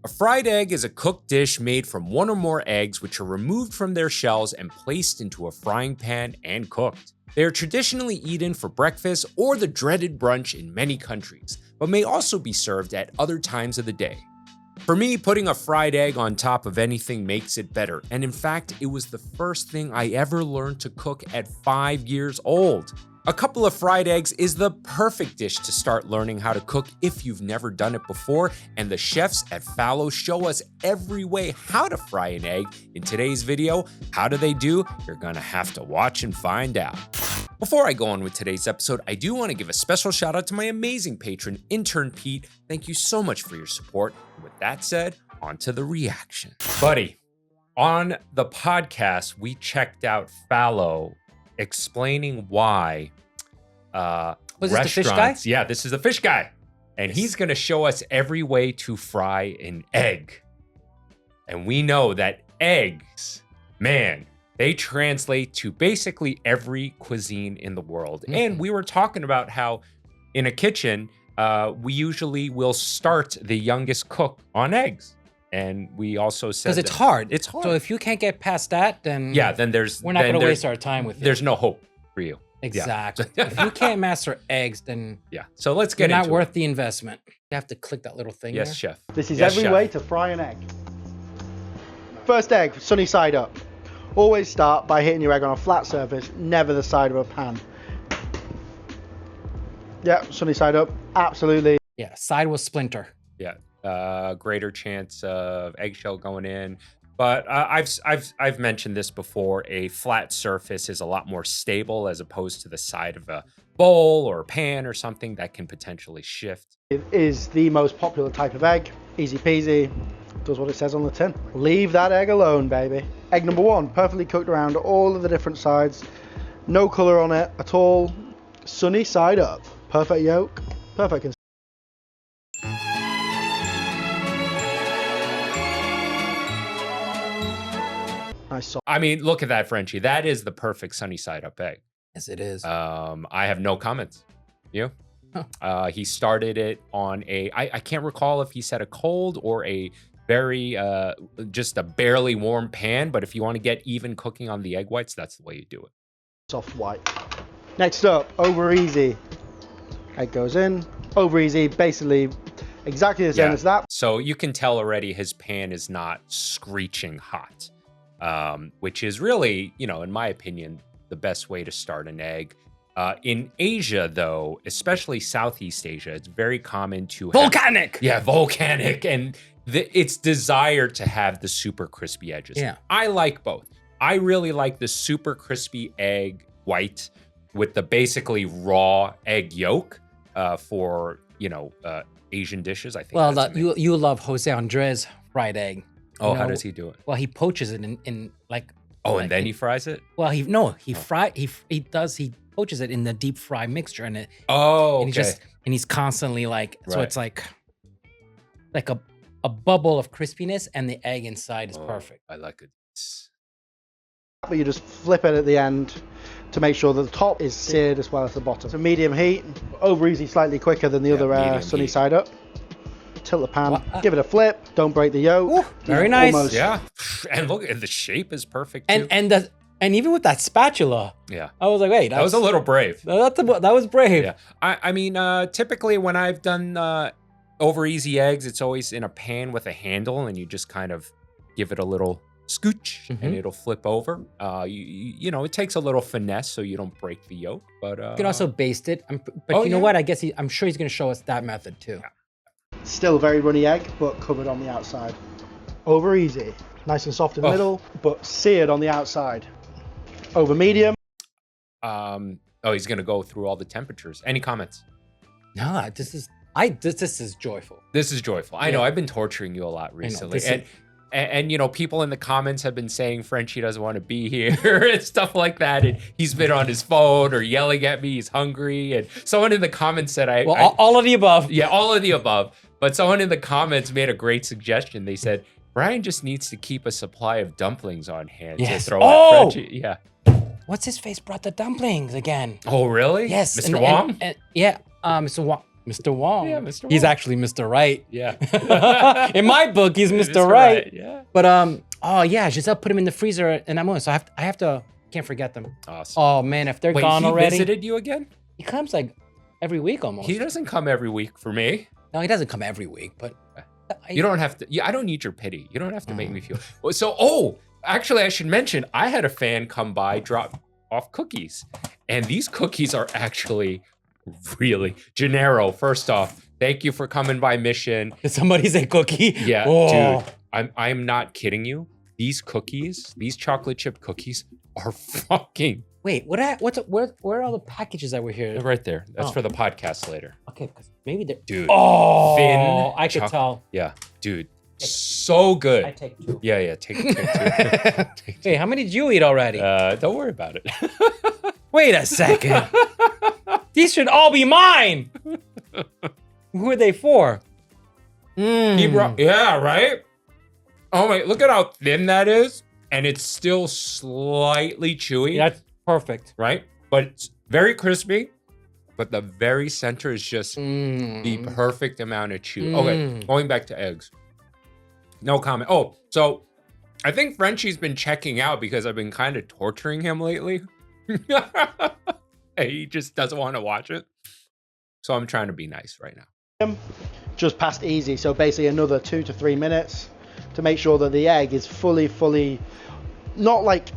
A fried egg is a cooked dish made from one or more eggs which are removed from their shells and placed into a frying pan and cooked. They are traditionally eaten for breakfast or the dreaded brunch in many countries, but may also be served at other times of the day. For me, putting a fried egg on top of anything makes it better, and in fact, it was the first thing I ever learned to cook at 5 years old. A couple of fried eggs is the perfect dish to start learning how to cook if you've never done it before, and the chefs at Fallow show us every way how to fry an egg in today's video. How do they do? You're gonna have to watch and find out. Before I go on with today's episode, I do want to give a special shout out to my amazing patron, Intern Pete. Thank you so much for your support. And with that said, on to the reaction. Buddy, on the podcast, we checked out Fallow explaining why Was this the fish guy? Yeah, this is the fish guy. And he's going to show us every way to fry an egg. And we know that eggs, man, they translate to basically every cuisine in the world. Mm-hmm. And we were talking about how in a kitchen, we usually will start the youngest cook on eggs. And we also said because it's hard. It's hard. So if you can't get past that, then yeah, then we're not going to waste our time with it. There's no hope for you. Exactly. Yeah. If you can't master eggs, then yeah. So let's get into into it. Not worth the investment. You have to click that little thing. Yes, there. chef. This is every way to fry an egg. First egg, sunny side up. Always start by hitting your egg on a flat surface, never the side of a pan. Yeah, sunny side up, absolutely. Yeah, side will splinter. Yeah. Greater chance of eggshell going in, but I've mentioned this before. A flat surface is a lot more stable as opposed to the side of a bowl or a pan or something that can potentially shift. It is the most popular type of egg. Easy peasy. Does what it says on the tin. Leave that egg alone, baby. Egg number one, perfectly cooked around all of the different sides. No color on it at all. Sunny side up. Perfect yolk. Perfect. I mean, look at that, Frenchie. That is the perfect sunny side up egg. Yes, it is. I have no comments. You? Huh. He started it on I can't recall if he said a cold or a very, just a barely warm pan. But if you want to get even cooking on the egg whites, that's the way you do it. Soft white. Next up, over easy. Egg goes in. Over easy, basically exactly the same as that. So you can tell already his pan is not screeching hot. Which is really, in my opinion, the best way to start an egg. In Asia, though, especially Southeast Asia, it's very common to volcanic. Volcanic, and it's desired to have the super crispy edges. Yeah, I like both. I really like the super crispy egg white with the basically raw egg yolk for Asian dishes. I think. Well, you love Jose Andres fried egg. Oh, how does he do it? Well, he poaches it in like. Oh, and then he fries it? Well, he poaches it in the deep fry mixture and it. Oh, and okay. He's constantly like, so it's like a bubble of crispiness and the egg inside is perfect. I like it. But you just flip it at the end to make sure that the top is seared as well as the bottom. So medium heat, over easy, slightly quicker than the other sunny side up. Tilt the pan, give it a flip, don't break the yolk. Ooh, very nice. Almost. Yeah, and look, the shape is perfect too. And even with that spatula, I was like, wait, that was a little brave. That was brave. Yeah, I mean, typically when I've done over easy eggs, it's always in a pan with a handle, and you just kind of give it a little scooch, and it'll flip over. It takes a little finesse so you don't break the yolk, but you can also baste it. But you know what? I guess I'm sure he's going to show us that method too. Yeah. Still very runny egg, but covered on the outside. Over easy, nice and soft in the middle, but seared on the outside. Over medium. He's gonna go through all the temperatures. Any comments? No, this is joyful. This is joyful. I know I've been torturing you a lot recently, and people in the comments have been saying Frenchie doesn't want to be here and stuff like that, and he's been on his phone or yelling at me. He's hungry, and someone in the comments said all of the above. Yeah, all of the above. But someone in the comments made a great suggestion. They said, Brian just needs to keep a supply of dumplings on hand to throw at Frenchie. Yeah. What's his face brought the dumplings again? Oh, really? Yes. Mr. Wong? Mr. Wong. Mr. Wong. Yeah, Mr. He's Wong. actually Mr. Right. Yeah. In my book, he's Mr. Right. Right. Yeah. But oh yeah, Giselle put him in the freezer, and I'm on. So I have to. Can't forget them. Awesome. Oh man, if they're Wait, gone he already. visited you again? He comes like every week almost. He doesn't come every week for me. No, he doesn't come every week, but You don't have to. Yeah, I don't need your pity. You don't have to make me feel. So, actually, I should mention I had a fan come by, drop off cookies, and these cookies are actually really Gennaro. First off, thank you for coming by mission. Did somebody say cookie? Yeah, Oh. dude, I'm not kidding you. These cookies, these chocolate chip cookies, are fucking Wait, where are all the packages that were here? right there. That's Oh. for the podcast later, Okay, because maybe they're. dude. Oh, Thin I could tell. Yeah, dude, so good. I take two. Yeah, take two. Hey, how many did you eat already? Don't worry about it. Wait a second. These should all be mine. Who are they for? Yeah, right? Oh my, look at how thin that is. And it's still slightly chewy, That's perfect. right? But it's very crispy. But the very center is just the perfect amount of chew. Okay, going back to eggs. No comment. Oh, so I think Frenchie's been checking out because I've been kind of torturing him lately. He just doesn't want to watch it. So I'm trying to be nice right now. Just past easy, so basically another 2 to 3 minutes to make sure that the egg is fully, not like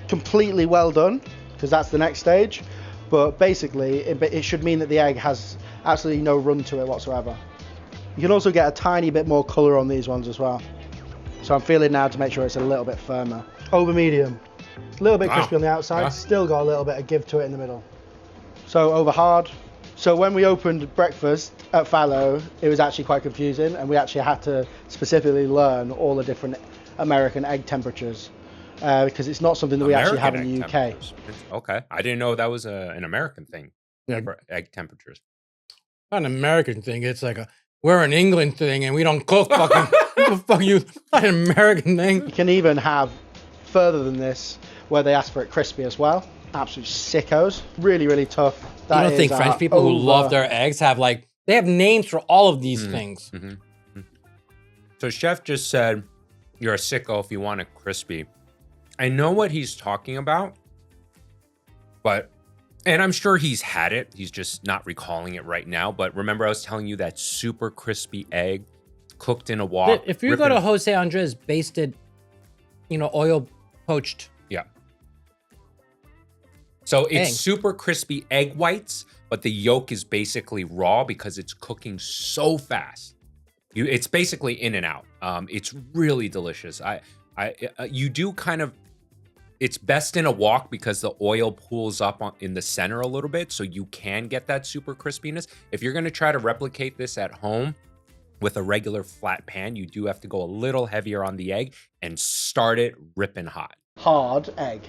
completely well done, because that's the next stage, but basically it should mean that the egg has absolutely no run to it whatsoever. You can also get a tiny bit more color on these ones as well. So I'm feeling now to make sure it's a little bit firmer. Over medium, a little bit crispy on the outside, still got a little bit of give to it in the middle. So over hard. So when we opened breakfast at Fallow, it was actually quite confusing, and we actually had to specifically learn all the different American egg temperatures because it's not something that we actually have in the UK. Okay, I didn't know that was an American thing. Yeah. For egg temperatures. Not an American thing. It's like we're an England thing, and we don't cook fucking. Fuck you. Not an American thing. You can even have further than this, where they ask for it crispy as well. Absolute sickos. Really tough. You don't think French people who love their eggs they have names for all of these things? So Chef just said, you're a sicko if you want it crispy. I know what he's talking about, and I'm sure he's had it. He's just not recalling it right now. But remember I was telling you that super crispy egg cooked in a wok. If you go to Jose Andres, basted, oil poached. Yeah. So it's Egg. super crispy egg whites, but the yolk is basically raw because it's cooking so fast. It's basically in and out. It's really delicious. You do kind of, it's best in a wok because the oil pools up in the center a little bit, so you can get that super crispiness. If you're gonna try to replicate this at home with a regular flat pan, you do have to go a little heavier on the egg and start it ripping hot. Hard egg.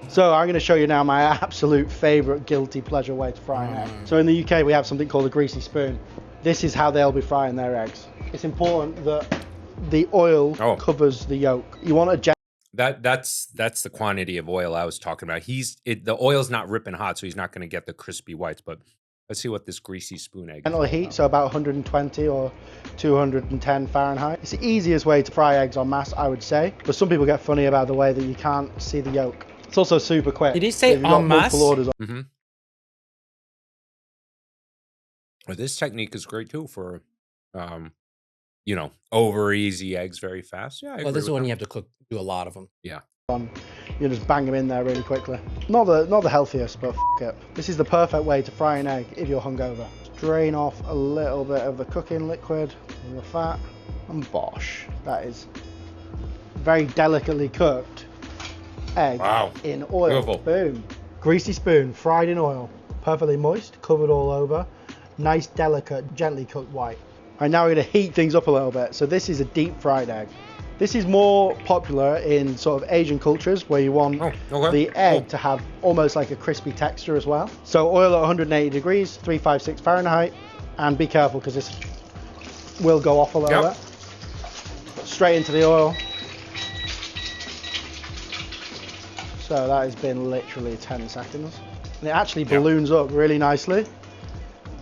So I'm going to show you now my absolute favorite guilty pleasure way to fry an egg. So in the UK we have something called a greasy spoon. This is how they'll be frying their eggs. It's important that the oil covers the yolk. You want a That's the quantity of oil I was talking about. The oil's not ripping hot, so he's not going to get the crispy whites. But let's see what this greasy spoon egg is. gentle heat, so about 120 or 210 Fahrenheit. It's the easiest way to fry eggs en masse, I would say. But some people get funny about the way that you can't see the yolk. It's also super quick. Did he say If you've got en masse? multiple orders Well, this technique is great too for, over easy eggs very fast. Yeah. Well, this is when you have to do a lot of them. Yeah. on, you just bang them in there really quickly. Not the healthiest, but it. This is the perfect way to fry an egg if you're hungover. Drain off a little bit of the cooking liquid and the fat, and bosh. That is very delicately cooked egg in oil. Beautiful. Boom. Greasy spoon, fried in oil, perfectly moist, covered all over. Nice, delicate, gently cooked white. All right, now we're going to heat things up a little bit. So this is a deep fried egg. This is more popular in sort of Asian cultures where you want the egg to have almost like a crispy texture as well. So oil at 180 degrees, 356 Fahrenheit, and be careful because this will go off a little bit. Straight into the oil. So that has been literally 10 seconds. And it actually balloons up really nicely.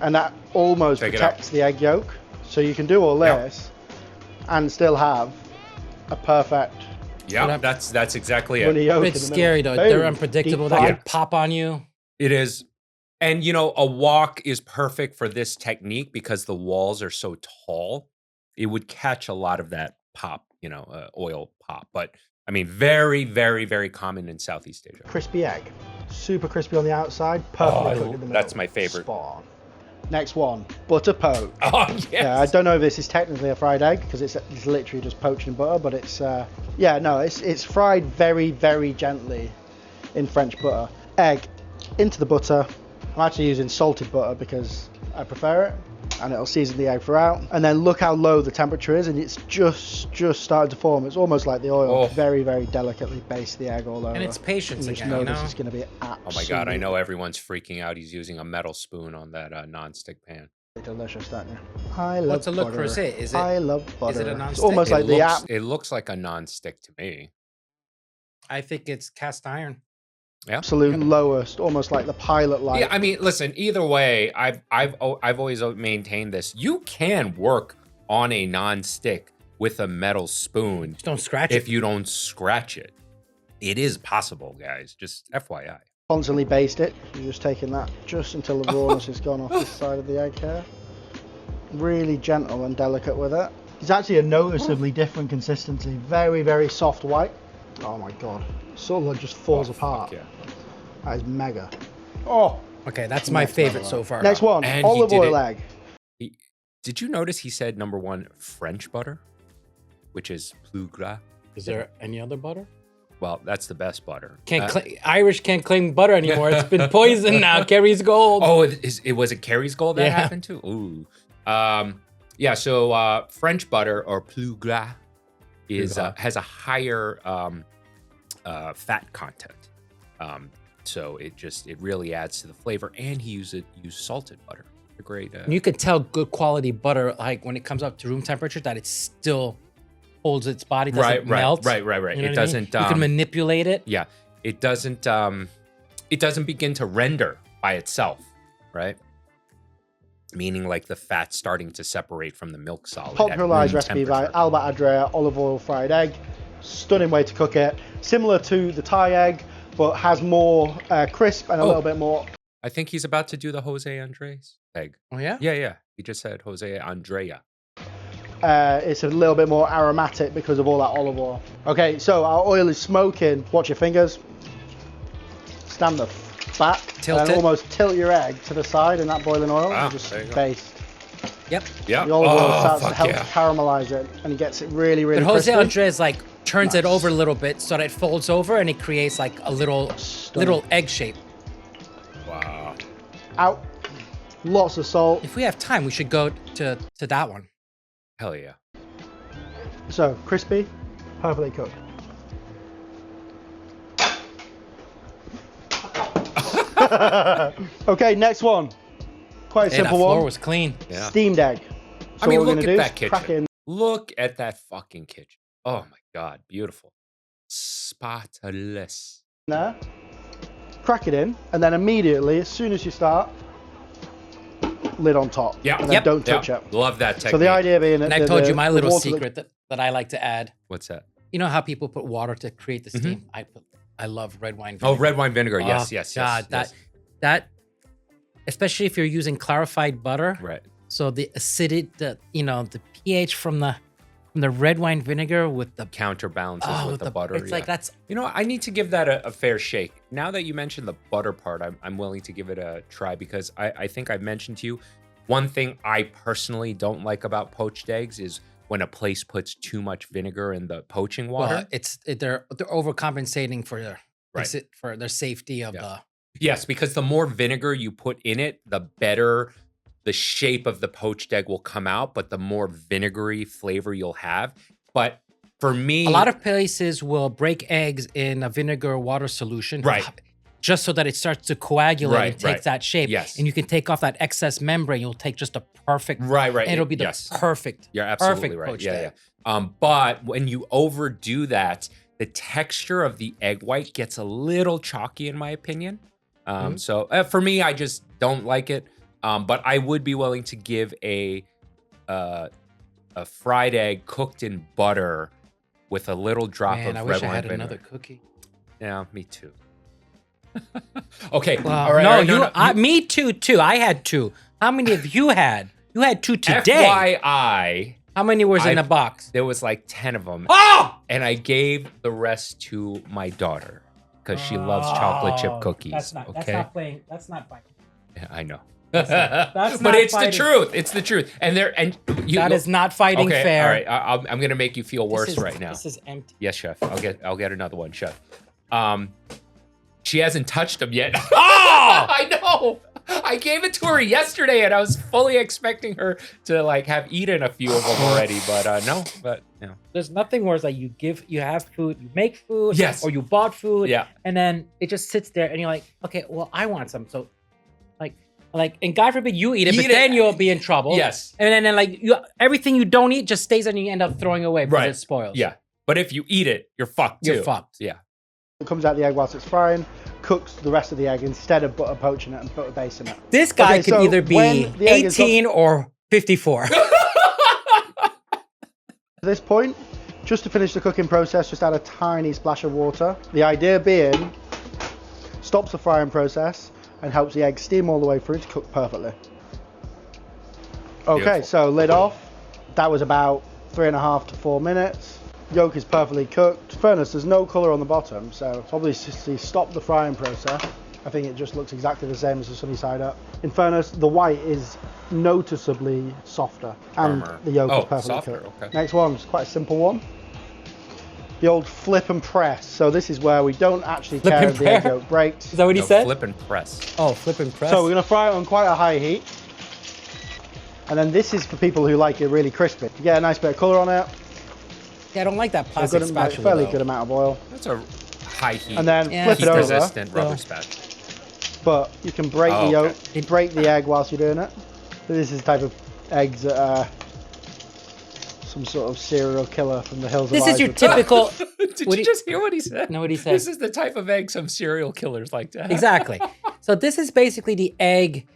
and that almost protects the egg yolk. So you can do all this and still have a perfect. Yeah, that's exactly runny it. yolk It's in the scary middle. though. Boom. They're unpredictable. Deep They fry. can pop on you. It is. And, you know, a wok is perfect for this technique because the walls are so tall. It would catch a lot of that pop, you know, oil pop. But, I mean, very, very, very common in Southeast Asia. Crispy egg. Super crispy on the outside, perfectly cooked in the middle. That's my favorite. Spot on. Next one, butter poached. Oh, yes. Yeah, I don't know if this is technically a fried egg because it's literally just poached in butter, but it's, yeah, no, it's fried very, very gently in French butter. Egg into the butter. I'm actually using salted butter because I prefer it, and it'll season the egg throughout. And then look how low the temperature is, and it's just starting to form. It's almost like the oil. Very, very delicately baste the egg all over. And it's patience and you again, know you this know? is going to be Oh my God, I know everyone's freaking out. He's using a metal spoon on that non-stick pan. delicious, don't you? I love What's a look butter. for it? Is it? I love butter. Is it a It's non-stick? almost like the app. It looks like a non-stick to me. I think it's cast iron. Yeah. Absolute lowest, almost like the pilot light. Yeah, I mean, listen. Either way, I've always maintained this. You can work on a non-stick with a metal spoon Just don't scratch if it. you don't scratch it. It is possible, guys. Just FYI. Constantly baste it. You're just taking that just until the rawness is gone off this side of the egg here. Really gentle and delicate with it. It's actually a noticeably different consistency. Very, very soft white. Oh my God. Sort of just falls apart. Yeah. That is mega. Oh. Okay, that's my favorite so far. Next one, And he olive did oil it- egg. Did you notice he said number one French butter, which is plus gras? Is there any other butter? Well, that's the best butter. Irish can't claim butter anymore. It's been poisoned now. Kerry's gold. Oh, it was a Kerry's gold that Yeah. happened to? Ooh. Yeah, so French butter or plus gras is has a higher fat content. So it really adds to the flavor, and he used salted butter. A great. You can tell good quality butter, like when it comes up to room temperature, that it still holds its body, doesn't melt. Right. You know It what I mean? doesn't. You can manipulate it. Yeah, it doesn't. It doesn't begin to render by itself, right? Meaning like the fat starting to separate from the milk solid. at Popularized room recipe by temperature. Albert Adrea, olive oil fried egg. Stunning way to cook it. Similar to the Thai egg, but has more crisp and a little bit more. I think he's about to do the Jose Andres egg. Oh yeah. Yeah. He just said Jose Andrea. It's a little bit more aromatic because of all that olive oil. Okay, so our oil is smoking. Watch your fingers. Stand the back. Tilt and it. almost tilt your egg to the side in that boiling oil. Wow, And just there you go. baste. Yep. Yeah. The olive oil starts to fuck help yeah. caramelize it, and it gets it really, really But Jose crispy. Andres like turns it over a little bit so that it folds over and it creates like a little egg shape. Wow. Out. Lots of salt. If we have time, we should go to that one. Hell yeah. So crispy, perfectly cooked. Okay, next one. Quite a Hey, simple that floor one. was clean. Yeah. Steamed egg. So I mean, what we're look gonna at do that is crack kitchen. in. Look at that fucking kitchen. Oh my God, beautiful. Spotless. There. Crack it in, and then immediately, as soon as you start, lid on top. Yeah. And then don't touch it. Love that technique. So the idea being that And I told you my little water secret that I like to add. What's that? You know how people put water to create the steam? I love red wine vinegar. Oh, red wine vinegar. Yes, Oh, yes, God, yes. that especially if you're using clarified butter. Right. So the acidity, the pH from the red wine vinegar with the Counterbalances with the butter. It's like that's You know, I need to give that a fair shake. Now that you mentioned the butter part, I'm willing to give it a try because I think I've mentioned to you, one thing I personally don't like about poached eggs is when a place puts too much vinegar in the poaching water. they're overcompensating for their Right. for their safety of the. Yes, because the more vinegar you put in it, the better the shape of the poached egg will come out, but the more vinegary flavor you'll have. But for me, A lot of places will break eggs in a vinegar water solution. Right. Just so that it starts to coagulate Right, and takes right. that shape. Yes. And you can take off that excess membrane. You'll take just a perfect. Right. And it'll be the Yes. perfect. You're absolutely perfect right. poached Yeah, egg. yeah. But when you overdo that, the texture of the egg white gets a little chalky, in my opinion. So for me, I just don't like it. But I would be willing to give a fried egg cooked in butter with a little drop Man, of I red wish I wine had vinegar. another cookie. Yeah, me too. Okay. Well, all right. no, all right, no, me too. I had 2. How many of you had? You had 2 today. FYI, How many was in a box? there was like 10 of them. Oh! And I gave the rest to my daughter because she loves chocolate chip cookies. That's not. okay. That's not playing. That's not fighting. Yeah, I know. That's but not it's fighting. the truth. It's the truth. And That is not fighting okay, fair. All right. I'm gonna make you feel worse right now. This is empty. Yes, chef. I'll get another one, chef. She hasn't touched them yet. Oh! I know. I gave it to her yesterday, and I was fully expecting her to like have eaten a few of them already, but no. But no. There's nothing worse like you have food, you make food, Yes. or you bought food, Yeah. and then it just sits there, and you're like, okay, well, I want some, so like, and God forbid you eat it, but then you'll be in trouble. Yes. And then like everything you don't eat just stays and you end up throwing away because it spoils. Yeah. But if you eat it, you're fucked too. You're fucked. Yeah. It comes out the egg whilst it's frying, cooks the rest of the egg instead of butter poaching it and butter basting it. This guy Okay, could so either be when the egg is 18 or 54. At this point, just to finish the cooking process, just add a tiny splash of water. The idea being, stops the frying process and helps the egg steam all the way through to cook perfectly. Okay, Beautiful. so lid off. That was about 3.5 to 4 minutes. Yolk is perfectly cooked. In fairness, there's no colour on the bottom, so obviously stop the frying process. I think it just looks exactly the same as the sunny side up. In fairness, the white is noticeably softer and Firmer. the yolk Oh, is perfectly softer, cooked. okay. Next one is quite a simple one. The old flip and press. So this is where we don't actually Flip care and if the egg press? yolk breaks. Is that what he No, said? flip and press. Oh, flip and press. So we're going to fry it on quite a high heat. And then this is for people who like it really crispy. You get a nice bit of colour on it, Yeah, I don't like that a plastic good, spatula. fairly though. good amount of oil. That's a high heat. And then Yeah, flip heat it over. resistant rubber Yeah. spatula. But you can break Oh, the okay. yolk, you break the egg whilst you're doing it. So this is the type of eggs that are some sort of serial killer from the hills This of is your Islay. typical. Did What you do you- just hear what he said? No, what he said. This is the type of egg some serial killers like to have. Exactly. So this is basically the egg,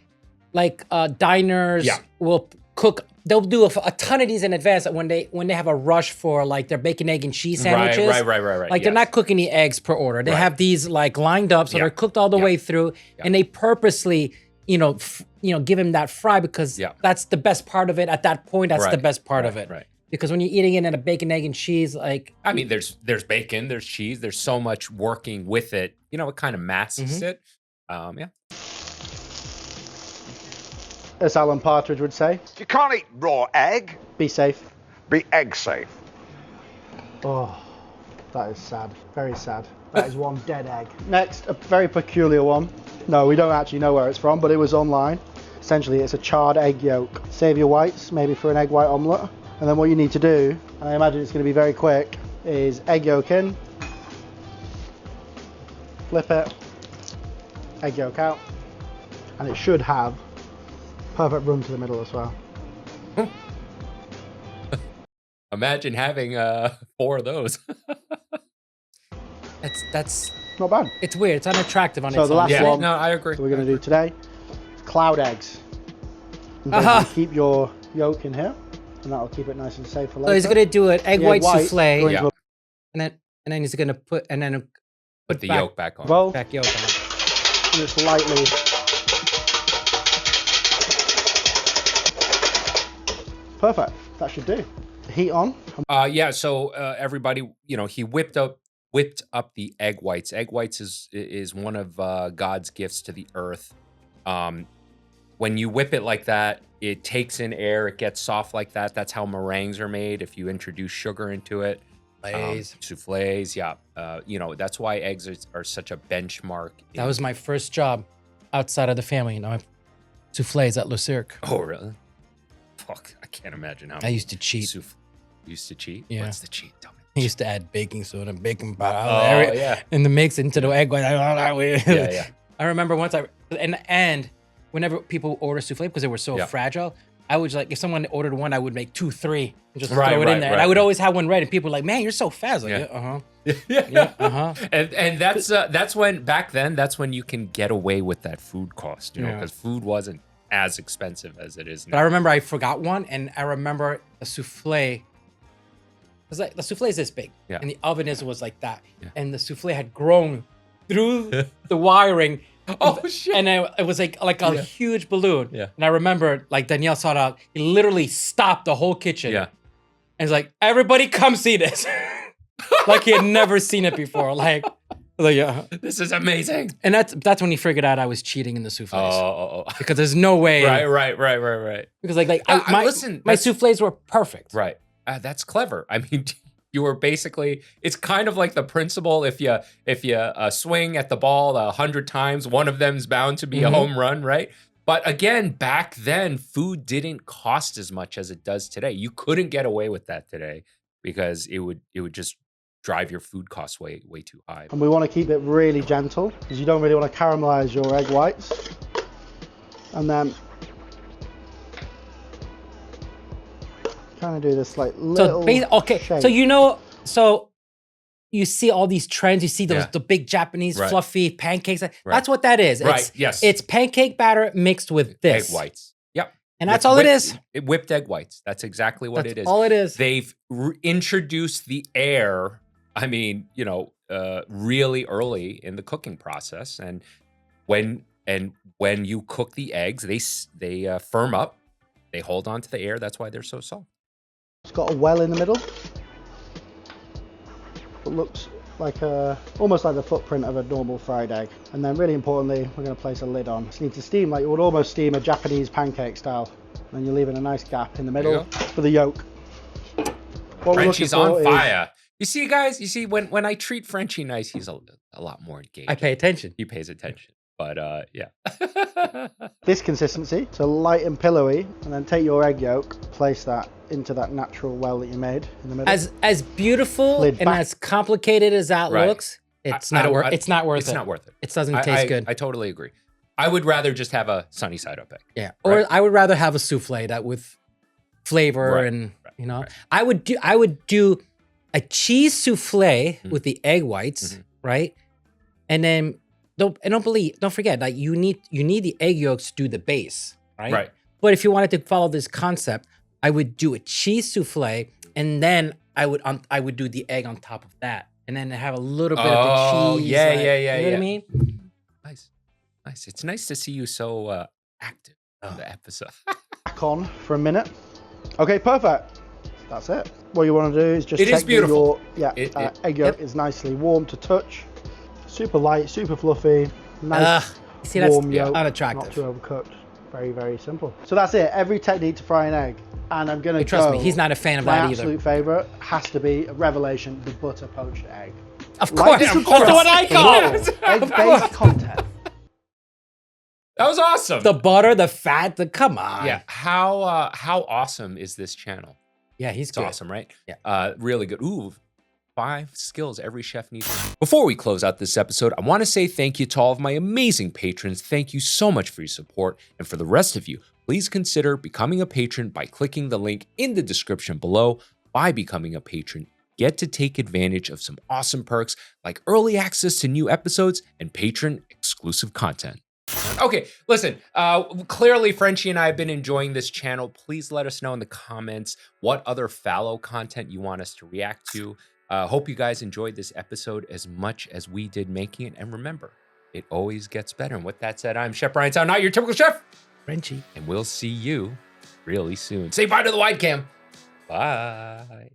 like diners Yeah. will cook. They'll do a ton of these in advance when they have a rush for like their bacon, egg, and cheese sandwiches. Right. Like they're yes. not cooking the eggs per order. They Right. have these like lined up, so Yeah. they're cooked all the Yeah. way through, and they purposely, give him that fry because Yeah. that's the best part of it. At that point, that's the Right. best part Right, of it. right. Because when you're eating it in a bacon, egg, and cheese, like I mean, there's bacon, there's cheese, there's so much working with it. You know, it kind of masks it. Yeah. As Alan Partridge would say, You can't eat raw egg. be safe. Be egg safe. Oh, that is sad. Very sad. That is one dead egg. Next, a very peculiar one. No, we don't actually know where it's from, but it was online. Essentially, it's a charred egg yolk. Save your whites, maybe for an egg white omelette. And then what you need to do, and I imagine it's going to be very quick, is egg yolk in, flip it, egg yolk out, and it should have perfect room to the middle as well. Imagine having 4 of those. that's Not bad. it's weird. It's unattractive on So its the own. last yeah, one. no, I agree. So we're going to do today cloud eggs. And then Uh-huh. you keep your yolk in here, and that'll keep it nice and safe for later. So he's gonna do an egg The white white souffle, going Yeah. to and then he's gonna put Put the back- yolk back on. a bowl, back yolk on. and it's lightly. Perfect. That should do. Heat on. Yeah, so everybody, he whipped up the egg whites. Egg whites is one of God's gifts to the earth. When you whip it like that, it takes in air, it gets soft like that. That's how meringues are made if you introduce sugar into it. Souffles, yeah. That's why eggs are such a benchmark. That was my first job outside of the family. Souffles at Le Cirque. Oh, really? Fuck, I can't imagine how I used to cheat. You used to cheat? Yeah. What's the cheat? Tell me. I used to add baking soda, baking powder, Oh, yeah. in the mix into the egg white. Yeah. I remember once and whenever people order souffle because they were so Yeah. fragile, I would like if someone ordered one, I would make 2, 3, and just Right, throw it in right, there. right, And I would right. always have one ready. And people were like, "Man, you're so fast!" Like, Yeah. yeah, uh-huh. And that's when back then that's when you can get away with that food cost, Yeah. because food wasn't as expensive as it is But I now. remember I forgot one, and I remember the souffle. It's like the souffle is this big, Yeah. and the oven was like that, Yeah. and the souffle had grown through the wiring. Oh shit! And it was like a Yeah. huge balloon. Yeah. And I remember like Danielle saw it out. He literally stopped the whole kitchen. Yeah. And he's like, everybody come see this. Like he had never seen it before. Like yeah. This is amazing. And that's when he figured out I was cheating in the souffles. Oh. Because there's no way. Right. Because like Listen, my that's- souffles were perfect. Right. That's clever. I mean, you were basically, it's kind of like the principle, if you swing at the ball 100 times, one of them's bound to be a home run, right? But again, back then, food didn't cost as much as it does today. You couldn't get away with that today because it would just drive your food costs way too high. And we want to keep it really gentle because you don't really want to caramelize your egg whites. And then kind of do this like little shape. So you see all these trends, you see Yeah. the big Japanese Right. fluffy pancakes. That's what that is. Right, yes. It's pancake batter mixed with this. Egg whites. Yep. And that's all it is. Whipped egg whites. That's exactly what That's it is. all it is. They've introduced the air, I mean, really early in the cooking process. And when you cook the eggs, they firm up. They hold on to the air. That's why they're so soft. It's got a well in the middle. It looks like almost like the footprint of a normal fried egg. And then really importantly, we're going to place a lid on. It needs to steam like you would almost steam a Japanese pancake style. And you're leaving a nice gap in the middle for the yolk. What we're looking Frenchie's for on is- fire. You see, guys, when I treat Frenchie nice, he's a lot more engaged. I pay attention. He pays attention. But yeah. This consistency, so light and pillowy, and then take your egg yolk, place that into that natural well that you made in the middle. As beautiful Lid and back. as complicated as that Right. looks, it's I not don't- worth. I- It's not worth It's it. not worth it. It doesn't taste good. I totally agree. I would rather just have a sunny side up egg. Yeah, or Right. I would rather have a souffle that with flavor Right, and right. I would do a cheese souffle with the egg whites, right? And then don't forget that you need the egg yolks to do the base, right? Right. But if you wanted to follow this concept, I would do a cheese souffle and then I would do the egg on top of that, and then have a little bit of the cheese. yeah. You know what I mean? Nice. It's nice to see you so active on the episode. Back on for a minute. Okay, perfect. That's it. What you want to do is just It check is beautiful. that your egg yolk is nicely warm to touch. Super light, super fluffy, nice See, that's warm yolk, unattractive. not too overcooked. Very, very simple. So that's it. Every technique to fry an egg. And I'm going to Trust me, he's not a fan of my that either. absolute favorite has to be a revelation, the butter poached egg. Of Like course, this that's requires what I call it. egg-based content. That was awesome. The butter, the fat, come on. Yeah. How awesome is this channel? Yeah, he's It's good. awesome, right? Yeah. Really good. Ooh, 5 skills every chef needs. Before we close out this episode, I want to say thank you to all of my amazing patrons. Thank you so much for your support. And for the rest of you, please consider becoming a patron by clicking the link in the description below. By becoming a patron, get to take advantage of some awesome perks like early access to new episodes and patron exclusive content. Okay, listen, clearly Frenchie and I have been enjoying this channel. Please let us know in the comments what other Fallow content you want us to react to. Hope you guys enjoyed this episode as much as we did making it. And remember, it always gets better. And with that said, I'm Chef Brian Tsao, not your typical chef. Frenchy. And we'll see you really soon. Say bye to the wide cam. Bye.